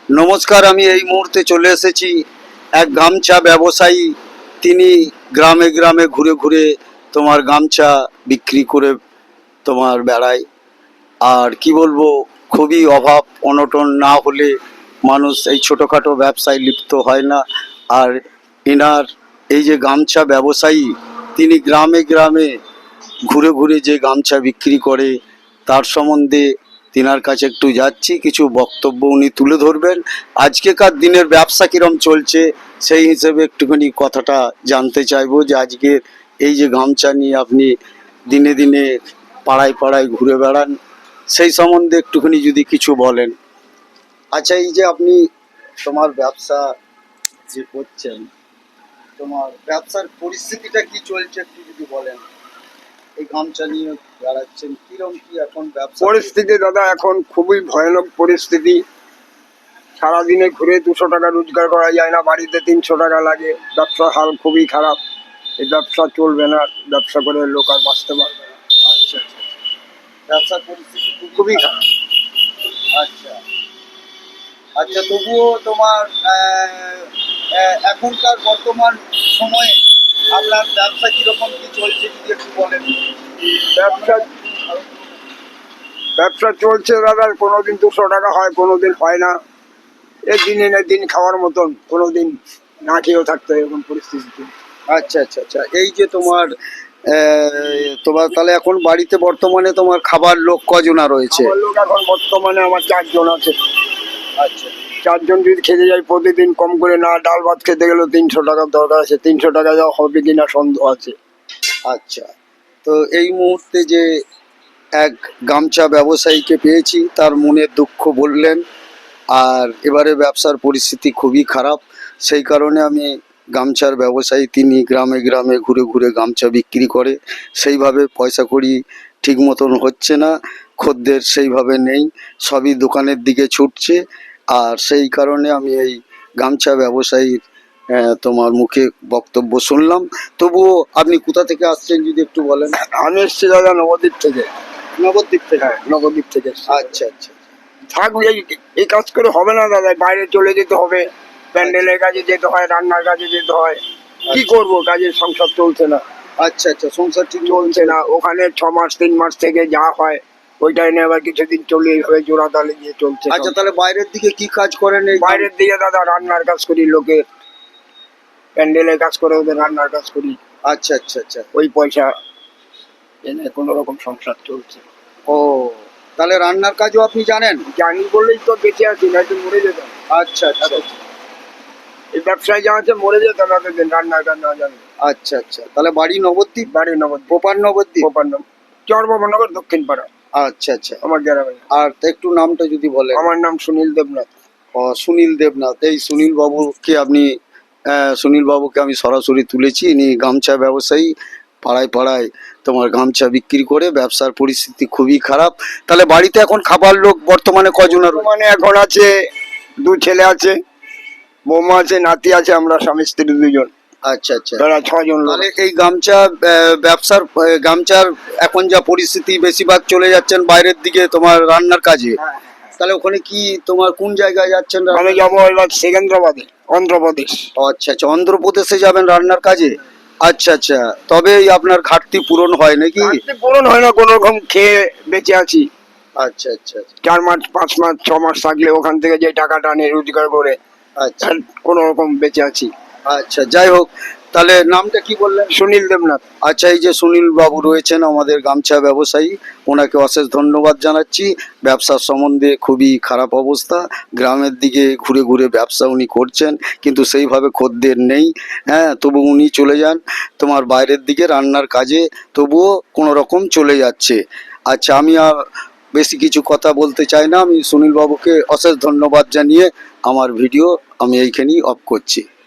নমস্কার, আমি এই মুহূর্তে চলে এসেছি এক গামছা ব্যবসায়ী। তিনি গ্রামে গ্রামে ঘুরে ঘুরে তোমার গামছা বিক্রি করে তোমার বেড়ায়। আর কি বলবো, খুবই অভাব অনটন না হলে মানুষ এই ছোটোখাটো ব্যবসায় লিপ্ত হয় না। আর এনার এই যে গামছা ব্যবসায়ী, তিনি গ্রামে গ্রামে ঘুরে ঘুরে যে গামছা বিক্রি করে তার সম্বন্ধে তিনার কাছে একটু যাচ্ছি, কিছু বক্তব্য উনি তুলে ধরবেন। আজকেকার দিনের ব্যবসা কিরম চলছে সেই হিসেবে একটুখানি কথাটা জানতে চাইবো, যে আজকের এই যে গামছা নিয়ে আপনি দিনে দিনে পাড়ায় পাড়ায় ঘুরে বেড়ান, সেই সম্বন্ধে একটুখানি যদি কিছু বলেন। আচ্ছা, এই যে আপনি তোমার ব্যবসা যে করছেন, তোমার ব্যবসার পরিস্থিতিটা কি চলছে একটু যদি বলেন। এই গামছা নিয়ে বেড়াচ্ছেন, কিরম কি এখন ব্যবসা পরিস্থিতি? দাদা এখন খুবই ভয়ানক পরিস্থিতি। সারাদিনে ঘুরে 200 টাকা রোজগার করা যায় না, বাড়িতে 300 টাকা লাগে। ব্যবসার হাল খুবই খারাপ। এই ব্যবসা চলবে না, ব্যবসা করে লোক আর বাঁচতে পারবে না। আচ্ছা আচ্ছা, ব্যবসার পরিস্থিতি খুবই খারাপ। আচ্ছা আচ্ছা, তবুও তোমার এখনকার বর্তমান সময়ে আপনার ব্যবসা কিরকম কি চলছে যদি একটু বলেন। ব্যবসা ব্যবসা চলছে দাদা, কোনোদিন 200 টাকা হয়, কোনোদিন হয় না। এ দিনে না দিন খাওয়ার মতন, কোনোদিন না খেয়েও থাকতে হয়, এরকম পরিস্থিতি। আচ্ছা আচ্ছা আচ্ছা, এই যে তোমার তোমার তাহলে এখন বাড়িতে বর্তমানে তোমার খাবার লোক কজনা রয়েছে? আমার লোক এখন বর্তমানে আমার 4 জন আছে। আচ্ছা 4 জন যদি খেতে যাই প্রতিদিন, কম করে না ডাল ভাত খেতে গেলেও 300 টাকার দরকার আছে। 300 টাকা দেওয়া হবে কিনা সন্দেহ আছে। আচ্ছা, তো এই মুহূর্তে যে এক গামছা ব্যবসায়ীকে পেয়েছি, তার মনের দুঃখ বললেন। আর এবারে ব্যবসার পরিস্থিতি খুবই খারাপ, সেই কারণে আমি গামছার ব্যবসায়ী, তিনি গ্রামে গ্রামে ঘুরে ঘুরে গামছা বিক্রি করে, সেইভাবে পয়সা কড়ি ঠিক মতন হচ্ছে না, খদ্দের সেইভাবে নেই, সবই দোকানের দিকে ছুটছে। আর সেই কারণে আমি এই গামছা ব্যবসায়ীর তোমার মুখে বক্তব্য শুনলাম। তবুও আপনি কোথা থেকে আসছেন যদি একটু বলেন। আমি এসছি দাদা নবদ্বীপ থেকে। নবদ্বীপ থেকে? হ্যাঁ, নবদ্বীপ থেকে এসছি। আচ্ছা আচ্ছা থাক, এই কাজ করে হবে না দাদা, বাইরে চলে যেতে হবে। প্যান্ডেলের কাজে যেতে হয়, রান্নার কাজে যেতে হয়। কি করব, কাজের সংসার চলছে না। আচ্ছা আচ্ছা, সংসার ঠিক চলছে না। ওখানে 6 মাস 3 মাস থেকে যা হয় ওইটাই নিয়ে আবার কিছুদিন চলে, এইভাবে জোড়া তালে দিয়ে চলছে। আচ্ছা, তাহলে বাইরের দিকে কি কাজ করেন? এই বাইরের দিকে দাদা রান্নার কাজ করি, লোকের প্যান্ডেলের কাজ করে, ওদের রান্নার কাজ করি। আচ্ছা আচ্ছা আচ্ছা, ওই পয়সা এনে কোনো রকম সংসার চলছে। ও, তাহলে রান্নার কাজও আপনি জানেন? জানি বলেই তো বেঁচে আছি, নয়তো মরে যেতাম। আচ্ছা আচ্ছা এই ব্যবসায় যা আছে মরে যেতাম এতদিন, রান্নার কাজ না জানি। আচ্ছা আচ্ছা, তাহলে বাড়ি নবদ্বীপ? বাড়ি নবদ্বীপ, প্রপার নবদ্বীপ? গোপালনগর, চরবাবনগর, দক্ষিণ পাড়া আচ্ছা আচ্ছা, আমার গ্রামে। আর একটু নামটা যদি বলেন। আমার নাম সুনীল দেবনাথ। সুনীল দেবনাথ। এই সুনীল বাবুকে আপনি সুনীল বাবুকে আমি সরাসরি তুলেছি। ইনি গামছা ব্যবসায়ী, পাড়ায় পাড়ায় তোমার গামছা বিক্রি করে, ব্যবসার পরিস্থিতি খুবই খারাপ। তাহলে বাড়িতে এখন খাবার লোক বর্তমানে কজন? মানে এখন আছে 2 ছেলে আছে, বৌমা আছে, নাতি আছে, আমরা স্বামী স্ত্রী 2 জন। আচ্ছা আচ্ছা, তারা 6 জন লোক। তাহলে এই গামছা ব্যবসার গামছার এখন যা পরিস্থিতি, বেশিরভাগ চলে যাচ্ছেন বাইরের দিকে তোমার রান্নার কাজে। তাহলে ওখানে কি তোমার কোন জায়গায় যাচ্ছেন? আমি যাবো এবার সেকেন্দ্রাবাদে, অন্ধ্রপ্রদেশ। আচ্ছা আচ্ছা, অন্ধ্রপ্রদেশে যাবেন রান্নার কাজে। আচ্ছা আচ্ছা, তবেই আপনার ঘাটতি পূরণ হয় নাকি? ঘাটতি পূরণ হয় না, কোনো রকম খেয়ে বেঁচে আছি। আচ্ছা আচ্ছা আচ্ছা 4 মাস 5 মাস 6 মাস থাকলে ওখান থেকে যে টাকাটা নিয়ে রোজগার করে আচ্ছা কোনো রকম বেঁচে আছি। আচ্ছা, যাই হোক, তাহলে নামটা কি বললেন? সুনীল দেবনাথ। আচ্ছা, এই যে সুনীল বাবু রয়েছেন আমাদের গামছা ব্যবসায়ী, ওনাকে অশেষ ধন্যবাদ জানাচ্ছি। ব্যবসার সম্বন্ধে খুবই খারাপ অবস্থা, গ্রামের দিকে ঘুরে ঘুরে ব্যবসা উনি করছেন, কিন্তু সেইভাবে খদ্দের নেই। হ্যাঁ, তবু উনি চলে যান তোমার বাইরের দিকে রান্নার কাজে, তবুও কোনো রকম চলে যাচ্ছে। আচ্ছা, আমি আর বেশি কিছু কথা বলতে চাই না। আমি সুনীল বাবুকে অশেষ ধন্যবাদ জানিয়ে আমার ভিডিও আমি এইখানেই অফ করছি।